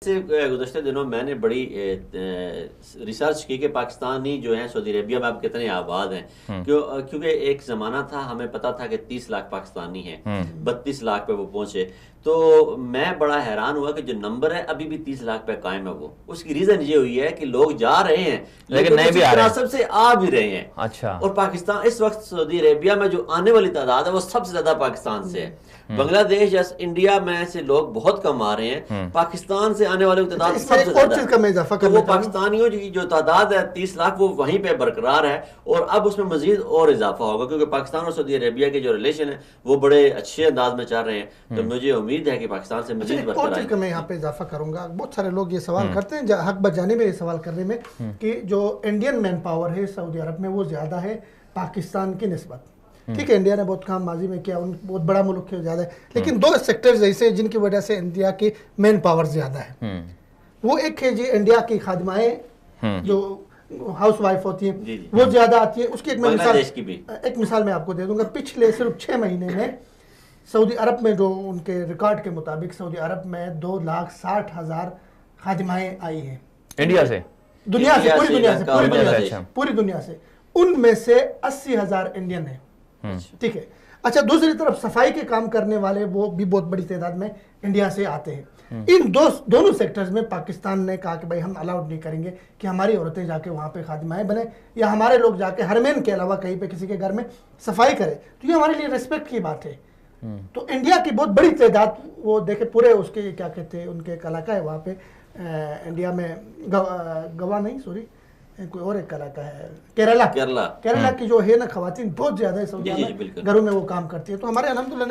गुज़श्ते दिनों मैंने बड़ी रिसर्च की कि पाकिस्तानी जो हैं सऊदी अरेबिया में अब कितने आबाद हैं। क्योंकि एक ज़माना था हमें पता था कि 30 लाख पाकिस्तानी हैं, 32 लाख पे वो पहुंचे। तो मैं बड़ा हैरान हुआ कि जो नंबर है अभी भी 30 लाख पे कायम है। वो उसकी रीज़न ये हुई है कि लोग जा रहे हैं लेकिन नहीं भी आ रहे हैं, सबसे आ भी रहे हैं। अच्छा। और पाकिस्तान इस वक्त सऊदी अरेबिया में जो आने वाली तादाद है वो सबसे ज़्यादा पाकिस्तान से है। बांग्लादेश या इंडिया में से लोग बहुत कम आ रहे हैं, पाकिस्तान से आने वाले की तादाद सबसे ज्यादा। तो वो पाकिस्तानियों की जो तादाद है 30 लाख वो वहीं पे बरकरार है और अब उसमें मजीद और इजाफा होगा क्योंकि पाकिस्तान और सऊदी अरेबिया के जो रिलेशन है वो बड़े अच्छे अंदाज में चल रहे हैं। तो मुझे उम्मीद है कि पाकिस्तान से मजीद बरकरार। मैं यहाँ पे इजाफा करूंगा। बहुत सारे लोग ये सवाल करते हैं, हक बजाने में ये सवाल करने में, कि जो इंडियन मैन पावर है सऊदी अरब में वो ज्यादा है पाकिस्तान की निस्बत। ठीक है, इंडिया ने बहुत काम माजी में किया, बहुत बड़ा मुल्क है, ज्यादा है, लेकिन दो सेक्टर्स ऐसे जिनकी वजह से इंडिया की मैन पावर ज्यादा है। वो एक है जी इंडिया की खादिमाएं जो हाउस वाइफ होती हैं वो ज्यादा आती है। उसकी एक मिसाल मैं आपको दे दूंगा। पिछले सिर्फ 6 महीने में सऊदी अरब में जो उनके रिकॉर्ड के मुताबिक सऊदी अरब में 2,60,000 खादिमाएं आई हैं इंडिया से, दुनिया से, पूरी दुनिया से। उनमें से 80,000 इंडियन है। ठीक है, अच्छा, दूसरी तरफ सफाई के काम करने वाले वो भी बहुत बड़ी तादाद में इंडिया से आते हैं। इन दोनों सेक्टर्स में पाकिस्तान ने कहा कि भाई हम अलाउड नहीं करेंगे कि हमारी औरतें जाके वहां पे खादिमाएं बने या हमारे लोग जाके हरमैन के अलावा कहीं पे किसी के घर में सफाई करें। तो ये हमारे लिए रिस्पेक्ट की बात है। तो इंडिया की बहुत बड़ी तादाद वो देखे, पूरे उसके क्या कहते हैं, उनके एक इलाका है वहाँ पे इंडिया में, गवा नहीं, सॉरी, कोई और एक इलाका है, केरला की जो है ना, खवातीन बहुत ज्यादा है सऊदी में, घरों में वो काम करती है। तो हमारे अल्हम्दुलिल्लाह